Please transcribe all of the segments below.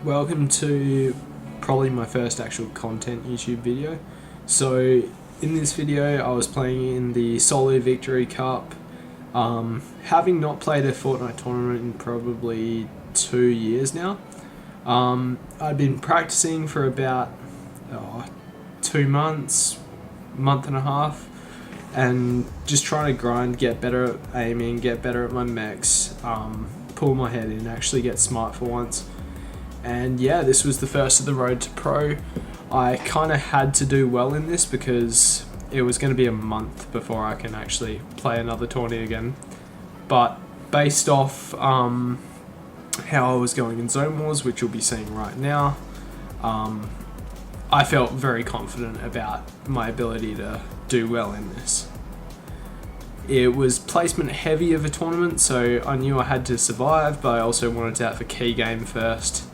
Welcome to probably my first actual content YouTube video. So in this video I was playing in the Solo Victory Cup, having not played a Fortnite tournament in probably 2 years now. I've been practicing for about 2 months, month and a half, and just trying to grind, get better at aiming, get better at my mechs, pull my head in, actually get smart for once. And yeah, this was the first of the road to pro. I kind of had to do well in this because it was going to be a month before I can actually play another tourney again. But based off how I was going in Zone Wars, which you'll be seeing right now, I felt very confident about my ability to do well in this. It was placement heavy of a tournament, so I knew I had to survive, but I also wanted to have a key game first.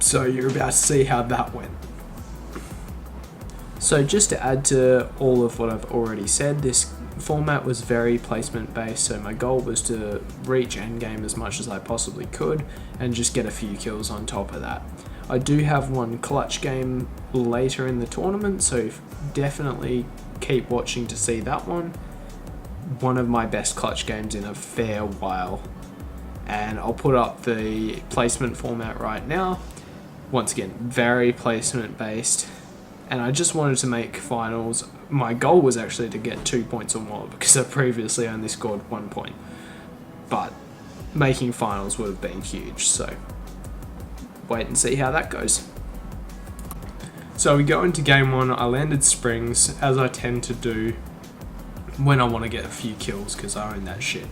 So you're about to see how that went. So just to add to all of what I've already said, this format was very placement based, so my goal was to reach endgame as much as I possibly could and just get a few kills on top of that. I do have one clutch game later in the tournament, so definitely keep watching to see that one. One of my best clutch games in a fair while. And I'll put up the placement format right now. Once again, very placement based, and I just wanted to make finals. My goal was actually to get 2 points or more because I previously only scored 1 point, but making finals would have been huge, so wait and see how that goes. So we go into game one. I landed springs, as I tend to do when I want to get a few kills because I own that shit.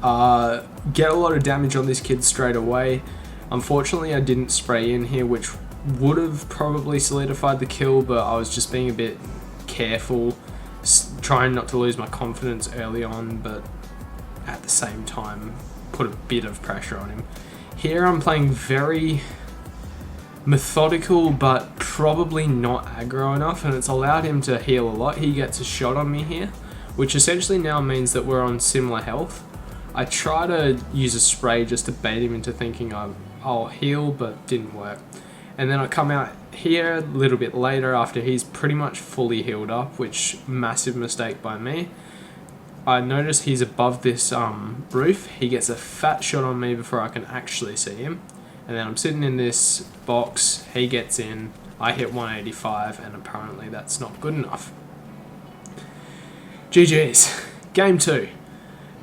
Get a lot of damage on this kid straight away. Unfortunately, I didn't spray in here, which would have probably solidified the kill, but I was just being a bit careful, trying not to lose my confidence early on, but at the same time put a bit of pressure on him. Here I'm playing very methodical, but probably not aggro enough, and it's allowed him to heal a lot. He gets a shot on me here, which essentially now means that we're on similar health. I try to use a spray just to bait him into thinking I'll heal, but didn't work. And then I come out here a little bit later after he's pretty much fully healed up, which massive mistake by me. I notice he's above this roof. He gets a fat shot on me before I can actually see him. And then I'm sitting in this box, he gets in, I hit 185, and apparently that's not good enough. GG's. Game 2.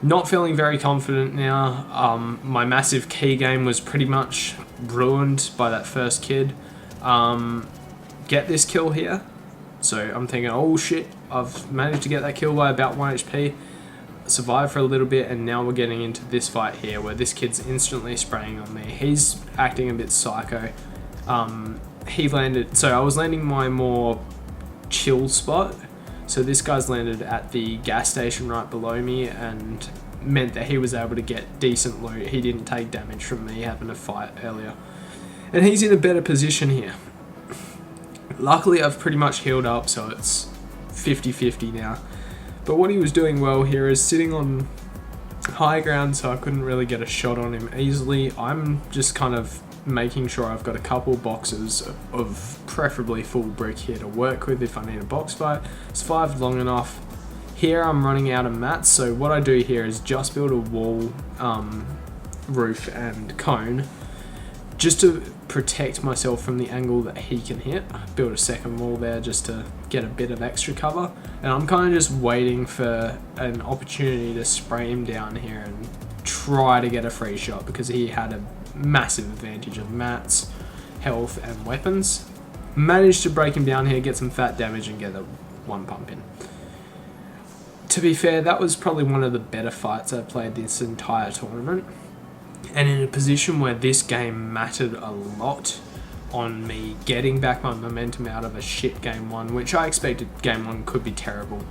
Not feeling very confident now. My massive key game was pretty much ruined by that first kid. Get this kill here. So I'm thinking, oh shit, I've managed to get that kill by about 1 HP. Survived for a little bit, and now we're getting into this fight here where this kid's instantly spraying on me. He's acting a bit psycho. He landed, so I was landing my more chill spot. So this guy's landed at the gas station right below me and meant that he was able to get decent loot. He didn't take damage from me having a fight earlier. And he's in a better position here. Luckily I've pretty much healed up, so it's 50-50 now. But what he was doing well here is sitting on high ground, so I couldn't really get a shot on him easily. I'm just kind of making sure I've got a couple boxes of preferably full brick here to work with if I need a box fight. Survived long enough. Here I'm running out of mats, so what I do here is just build a wall, roof and cone just to protect myself from the angle that he can hit. Build a second wall there just to get a bit of extra cover, and I'm kind of just waiting for an opportunity to spray him down here and try to get a free shot because he had a massive advantage of mats, health and weapons. Managed to break him down here, get some fat damage and get a one pump in. To be fair, that was probably one of the better fights I've played this entire tournament, and in a position where this game mattered a lot on me getting back my momentum out of a shit game 1, which I expected game 1 could be terrible,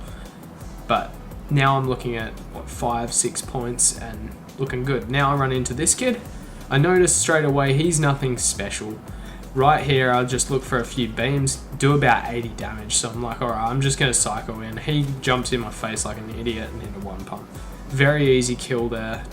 but now I'm looking at what, 5-6 points and looking good. Now I run into this kid. I notice straight away he's nothing special. Right here, I'll just look for a few beams, do about 80 damage. So I'm like, alright, I'm just going to psycho in. He jumps in my face like an idiot and into one pump. Very easy kill there.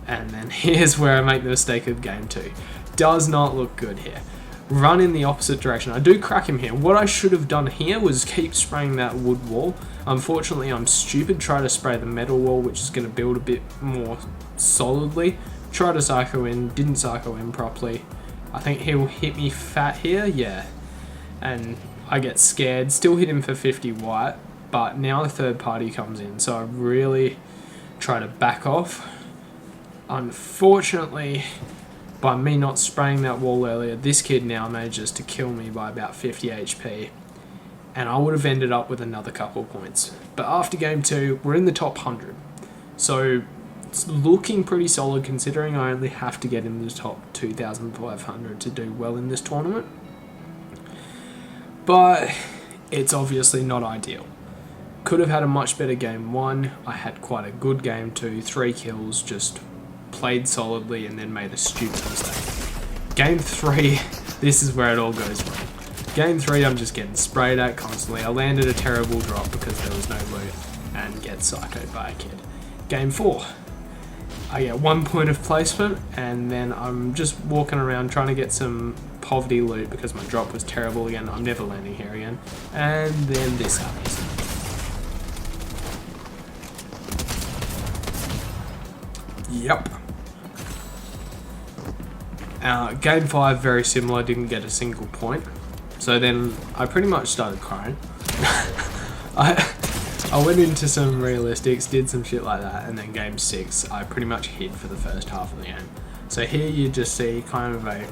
And then here's where I make the mistake of game 2. does not look good here. Run in the opposite direction. I do crack him here. What I should have done here was keep spraying that wood wall. Unfortunately, I'm stupid. Try to spray the metal wall, which is going to build a bit more solidly. Try to psycho in. Didn't psycho in properly. I think he'll hit me fat here. Yeah. And I get scared. Still hit him for 50 white. But now the third party comes in. So I really try to back off. Unfortunately, by me not spraying that wall earlier, this kid now manages to kill me by about 50 HP. And I would have ended up with another couple of points. But after game 2, we're in the top 100. So it's looking pretty solid considering I only have to get in the top 2,500 to do well in this tournament. But it's obviously not ideal. Could have had a much better game 1. I had quite a good game 2, 3 kills, just played solidly and then made a stupid mistake. Game 3, this is where it all goes wrong. Game 3, I'm just getting sprayed at constantly. I landed a terrible drop because there was no loot and get psychoed by a kid. Game 4, I get 1 point of placement and then I'm just walking around trying to get some poverty loot because my drop was terrible again. I'm never landing here again. And then this happens. Yep. Game 5, very similar, didn't get a single point. So then I pretty much started crying. I went into some realistics, did some shit like that, and then game 6, I pretty much hid for the first half of the game. So here you just see kind of a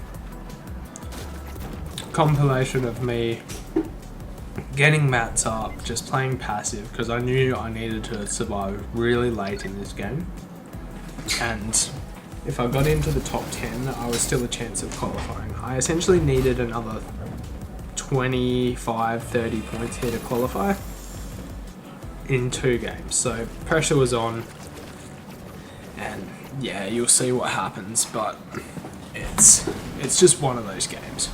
compilation of me getting mats up, just playing passive, because I knew I needed to survive really late in this game. And if I got into the top 10, I was still a chance of qualifying. I essentially needed another 25, 30 points here to qualify in 2 games. So pressure was on, and yeah, you'll see what happens, but it's just one of those games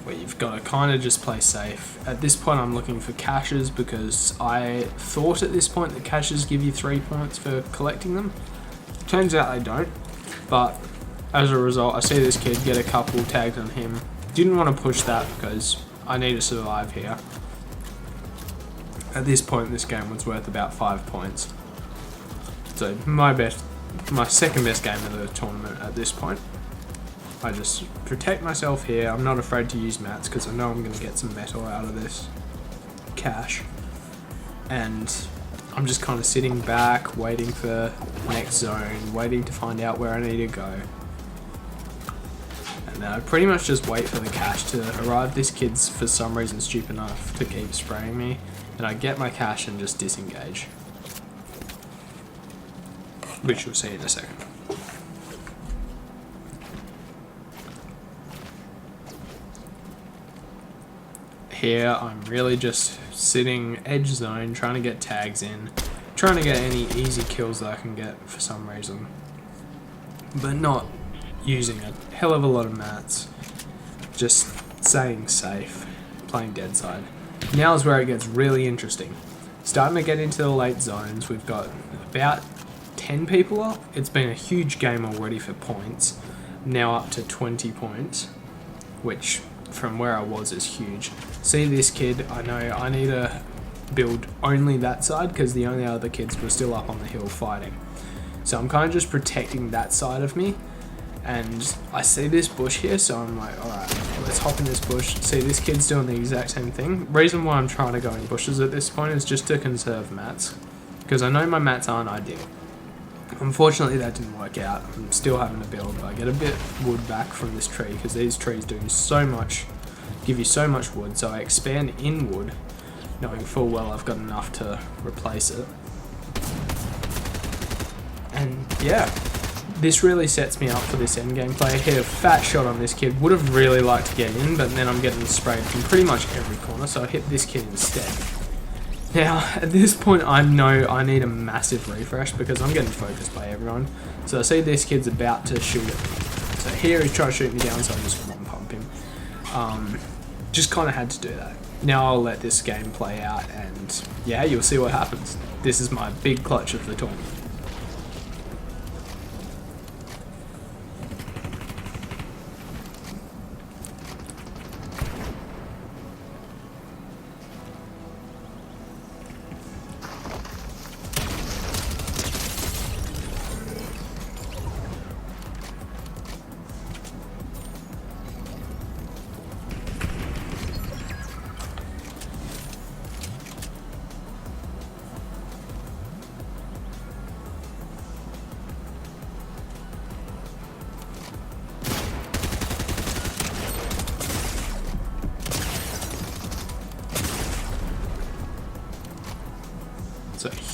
where you've got to kind of just play safe. At this point I'm looking for caches because I thought at this point that caches give you 3 points for collecting them. Turns out they don't, but as a result I see this kid, get a couple tagged on him. Didn't want to push that because I need to survive here. At this point this game was worth about 5 points. So my second best game of the tournament at this point. I just protect myself here. I'm not afraid to use mats because I know I'm going to get some metal out of this cache. And I'm just kind of sitting back, waiting for the next zone, waiting to find out where I need to go. And I pretty much just wait for the cache to arrive. This kid's for some reason stupid enough to keep spraying me. And I get my cache and just disengage. Which you'll see in a second. Here I'm really just sitting edge zone, trying to get tags in, trying to get any easy kills that I can get for some reason, but not using a hell of a lot of mats, just staying safe, playing dead side. Now is where it gets really interesting. Starting to get into the late zones. We've got about 10 people up. It's been a huge game already for points, now up to 20 points, which from where I was is huge. See this kid, I know I need to build only that side because the only other kids were still up on the hill fighting. So I'm kind of just protecting that side of me, and I see this bush here, so I'm like, alright, let's hop in this bush. See this kid's doing the exact same thing. Reason why I'm trying to go in bushes at this point is just to conserve mats, because I know my mats aren't ideal. Unfortunately that didn't work out. I'm still having to build, but I get a bit wood back from this tree because these trees do so much, give you so much wood, so I expand in wood knowing full well I've got enough to replace it. And yeah, this really sets me up for this end game play. Hit a fat shot on this kid, would have really liked to get in, but then I'm getting sprayed from pretty much every corner, so I hit this kid instead. Now, at this point, I know I need a massive refresh because I'm getting focused by everyone. So I see this kid's about to shoot at me. So here he's trying to shoot me down, so I just one pump him. Just kind of had to do that. Now I'll let this game play out, and yeah, you'll see what happens. This is my big clutch of the tournament.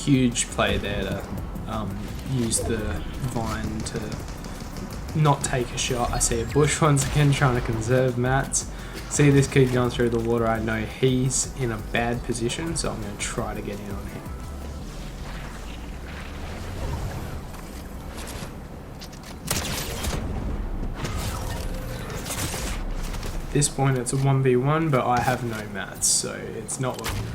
huge play there to use the vine to not take a shot. I see a bush once again trying to conserve mats. See this kid going through the water. I know he's in a bad position, so I'm going to try to get in on him. At this point it's a 1v1, but I have no mats, so it's not looking good.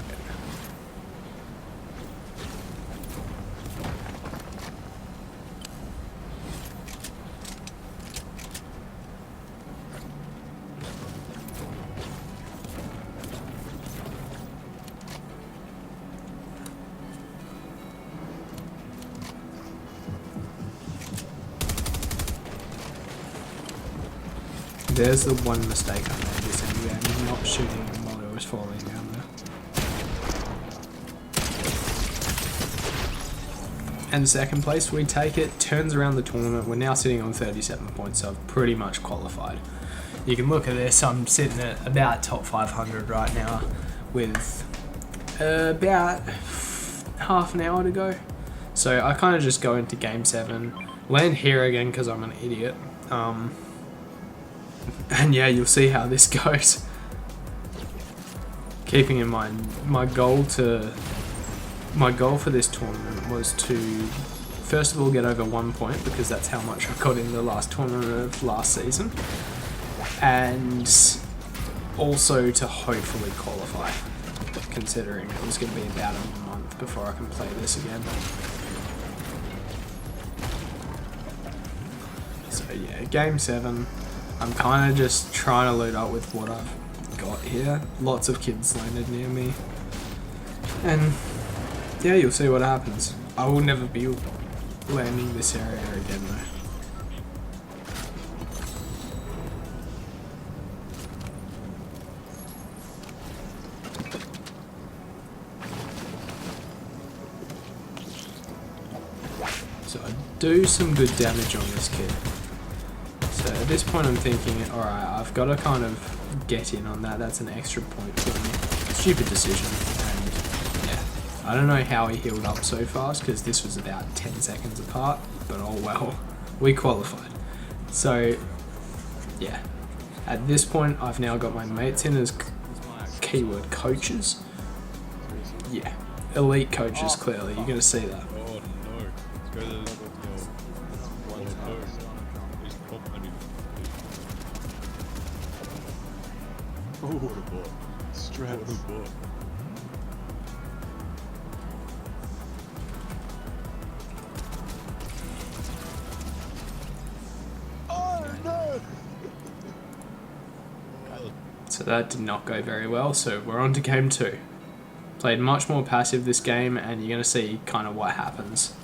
There's the one mistake I made this game, not shooting him while he was falling down there. And second place, we take it, turns around the tournament. We're now sitting on 37 points, so I've pretty much qualified. You can look at this, I'm sitting at about top 500 right now with about half an hour to go. So I kind of just go into game 7, land here again because I'm an idiot. And yeah, you'll see how this goes. Keeping in mind, my goal for this tournament was to first of all get over 1 point, because that's how much I got in the last tournament of last season, and also to hopefully qualify, considering it was going to be about a month before I can play this again. So yeah, game 7. I'm kind of just trying to load up with what I've got here. Lots of kids landed near me. And yeah, you'll see what happens. I will never be landing this area again though. So I do some good damage on this kid. So at this point I'm thinking, alright, I've got to kind of get in on that. That's an extra point for me. Stupid decision. And yeah, I don't know how he healed up so fast, because this was about 10 seconds apart. But oh well, we qualified. So yeah, at this point I've now got my mates in as keyword coaches. Yeah, elite coaches clearly, you're going to see that. Straight out of the book. Oh no! So that did not go very well, so we're on to game 2. Played much more passive this game, and you're going to see kind of what happens.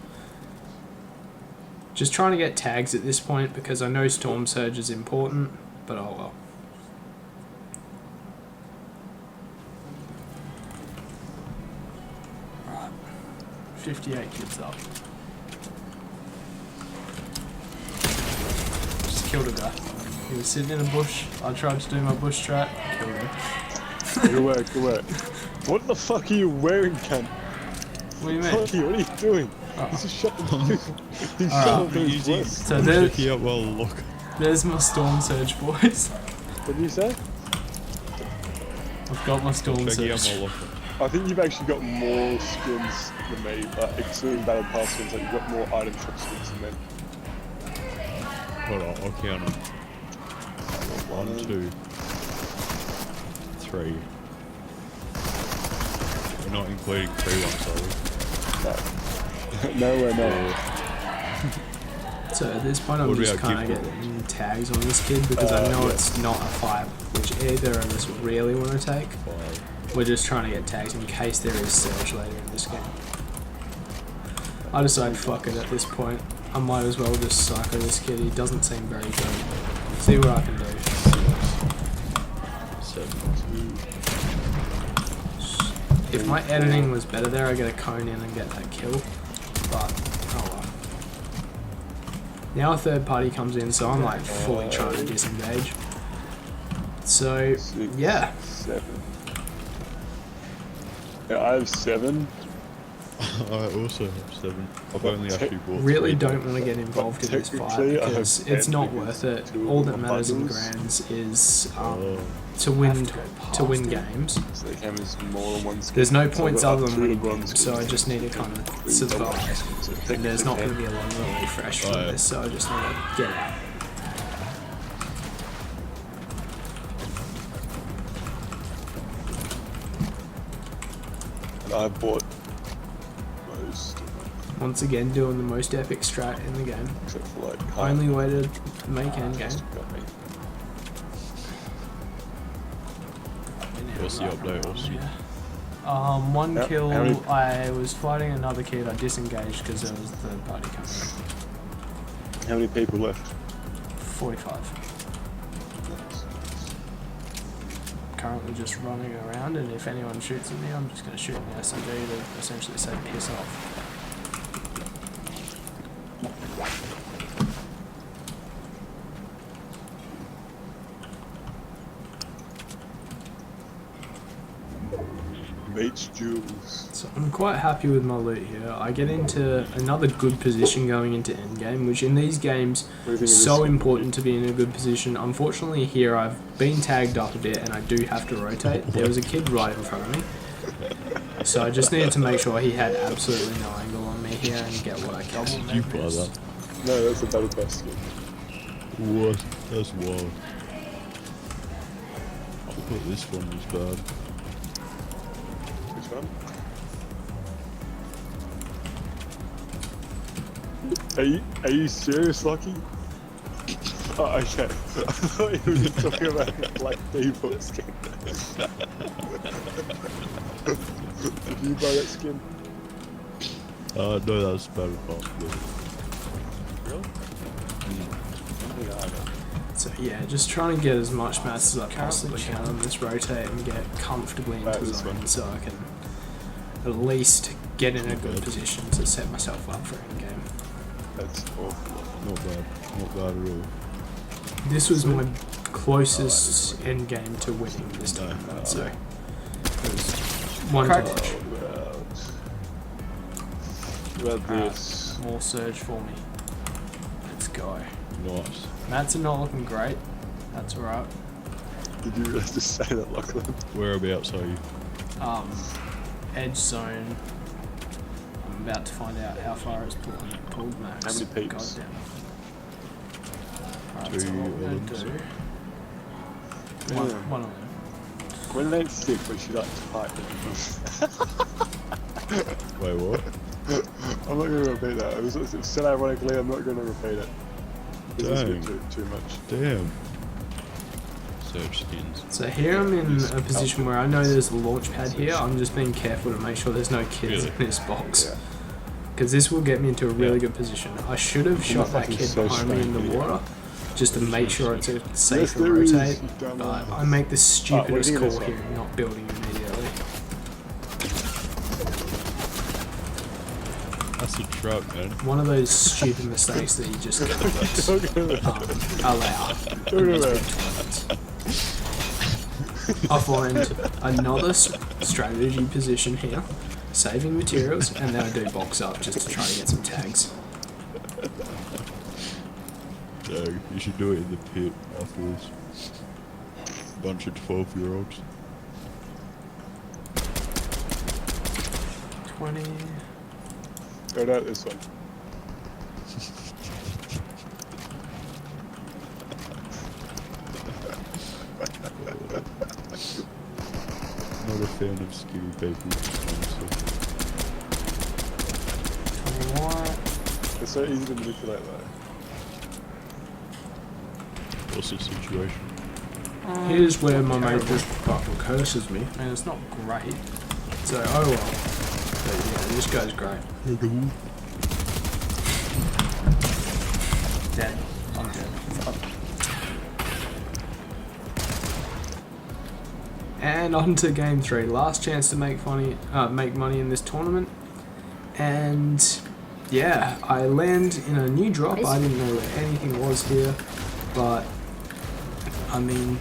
Just trying to get tags at this point, because I know Storm Surge is important, but oh well. Right, 58 kids up. Just killed a guy. He was sitting in a bush. I tried to do my bush strat, killed him. Good work, good work. What the fuck are you wearing, Ken? What do you mean? Fuck you, what are you doing? This is shut He's shut using. So there's my Storm Surge, boys. What did you say? I've got my Storm Surge. I think you've actually got more skins than me, like excluding Battle Pass skins, like you've got more item shop skins than me. Hold on, I'll count them. 1, 2, 3. We're not including 3 I'm sorry. No, we're not. So at this point I'm just kind of getting tags on this kid, because I know it's not a 5, which either of us really want to take. We're just trying to get tags in case there is surge later in this game. I decided fuck it at this point. I might as well just psycho this kid. He doesn't seem very good. See what I can do. 7, 2. If my editing was better there, I'd get a cone in and get that kill. But, oh well. Now a third party comes in, so I'm like fully trying to disengage. So, 6, yeah. 7. Yeah, I have 7. I also have 7. I've only actually bought Really 3. don't want to get involved in this fight Technically, I have because it's 10 not because worth it. 2 of All them that are matters in bundles. grands is Oh. to win games. So they came as more than one skin. There's no So I points got other up than 2 winning bronze games, so I skins just need to and kind of 3 survive. So And there's not going to technically be a lot of refresh from Oh, yeah. this, so I just need to get out. and I bought most of them, Once again, doing the most epic strat in the game. except for like Only way to make endgame. got me. What's the update, Austin? One How- kill. how many- I was fighting another kid. I disengaged because there was a third party coming. How many people left? 45. Currently just running around, and if anyone shoots at me, I'm just going to shoot in the SMG to essentially say piss off. Beach Jewels. So I'm quite happy with my loot here. I get into another good position going into endgame, which in these games What do you think of is this so skin? important to be in a good position. Unfortunately here I've been tagged up a bit and I do have to rotate. There was a kid right in front of me. So I just needed to make sure he had absolutely no angle on me here and get what I can. Did you buy that? No, that's a Battle Pass skin. What? That's wild. I thought this one was bad. Which one? Are you serious, Lucky? Oh, okay. I thought you were talking about the Black Default skin. Did you buy that skin? No, that's Battle Pass. Really? So yeah, just trying to get as much mass as I possibly can on this rotate and get comfortably into the this zone one. so I can at least get in a good position to set myself up for endgame. That's awful. Not bad. Not bad at all. This was my closest endgame to winning this tournament, so it was one to watch. What about this? More surge for me. Let's go. Nice. Mats are not looking great. That's alright. Did you really just say that, Lachlan? Whereabouts are you? Edge zone. I'm about to find out how far it's pulled max. How many peeps? God damn. Alright, 2 so what we're gonna islands. do. Damn. One of them. When it ain't sick, but she likes to fight. Wait, what? I'm not going to repeat that. It was said ironically, I'm not going to repeat it. This is Dang. too much. Damn. Search skins. So here I'm in a position where I know there's a launch pad here. I'm just being careful to make sure there's no kids Really? in this box. Yeah. Because this will get me into a really Yeah. good position. I should have shot that fucking kid so behind me in the strange, water just to make sure it's a Yes, safer there is, rotate. you dumb But one. I make the stupidest what do you call think of here, this not building immediately. That's a trap, man. One of those stupid mistakes that you just can't allow. Talking about. I find another strategy position here, saving materials, and then I do box up just to try to get some tags. Dang, you should do it in the pit afterwards. Bunch of 12-year-olds. 20. Go down this one. Not a fan of skinny people, honestly. 21. It's so easy to manipulate though. What's the situation? Here's where my mate just fucking curses me, and it's not great. So, oh well. But yeah, this guy's great. Dead. I'm dead. Fuck. And on to game 3. Last chance to make money in this tournament. And yeah, I land in a new drop. I didn't know where anything was here, but I mean,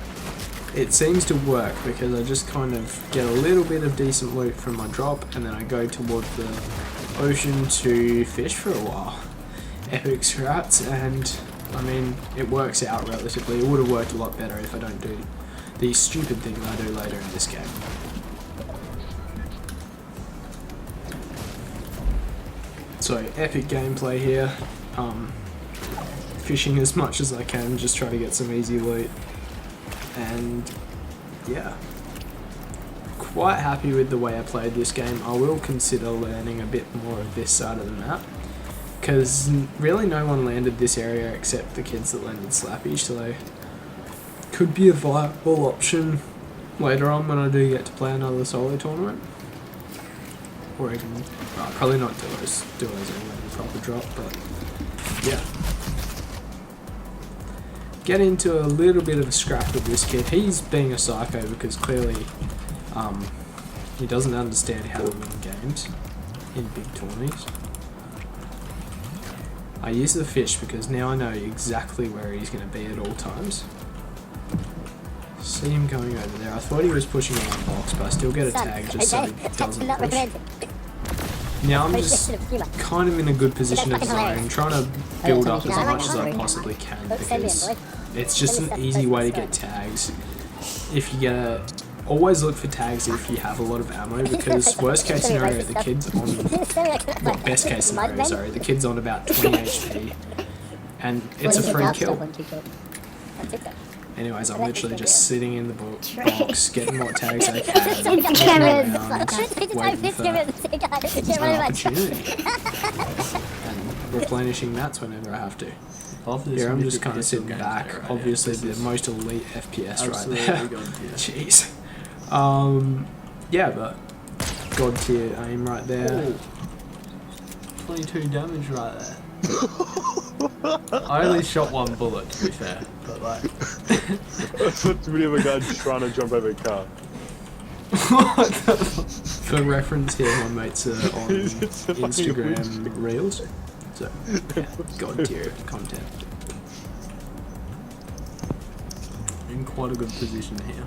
it seems to work because I just kind of get a little bit of decent loot from my drop, and then I go toward the ocean to fish for a while. Epic scraps, and I mean, it works out relatively. It would have worked a lot better if I don't do the stupid thing that I do later in this game. So epic gameplay here. Fishing as much as I can, just try to get some easy loot, and yeah, quite happy with the way I played this game. I will consider learning a bit more of this side of the map, because really no one landed this area except the kids that landed Slappy, so could be a viable option later on when I do get to play another solo tournament, or even probably not duos anyway, the proper drop, but yeah. Get into a little bit of a scrap with this kid. He's being a psycho because clearly he doesn't understand how to win games in big tourneys. I use the fish because now I know exactly where he's going to be at all times. See him going over there. I thought he was pushing on the box, but I still get a tag just so he doesn't push. Now I'm just kind of in a good position of zone, trying to build up as much as I possibly can because it's just an easy way to get tags. If you always look for tags if you have a lot of ammo, because worst case scenario, the kid's on, well, best case scenario, sorry, the kid's on about 20 HP and it's a free kill. Anyways, I'm literally just sitting in the box, getting what tags I can, looking around, waiting for an opportunity, and replenishing mats whenever I have to. Here I'm just kind of sitting back, obviously the most elite FPS right there. Jeez. Yeah, but god tier aim right there. 22 damage right there. I only shot one bullet, to be fair, but like... That's what's the video of a guy trying to jump over a car. For reference here, my mates are on Instagram Reels, so yeah, god tier content. In quite a good position here.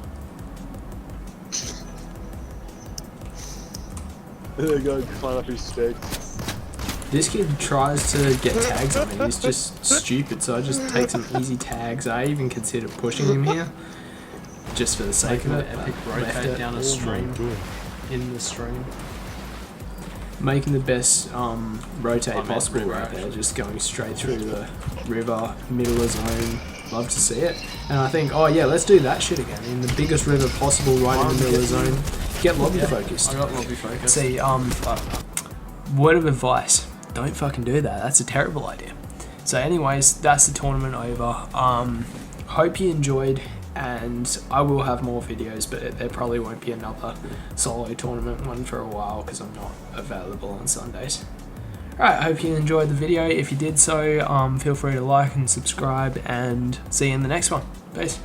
There you go, climb up his stick. This kid tries to get tags on me, he's just stupid, so I just take some easy tags. I even considered pushing him here, just for the sake of it. Epic rotate down a stream, in the stream. Making the best rotate possible right there, just going straight through the river, middle of zone. Love to see it. And I think, oh yeah, let's do that shit again. In the biggest river possible, right in the middle of the zone. Get lobby focused. I got lobby focused. See, word of advice, don't fucking do that. That's a terrible idea. So anyways, that's the tournament over. Hope you enjoyed, and I will have more videos, but there probably won't be another solo tournament one for a while because I'm not available on Sundays. Alright, I hope you enjoyed the video. If you did so, feel free to like and subscribe, and see you in the next one. Peace.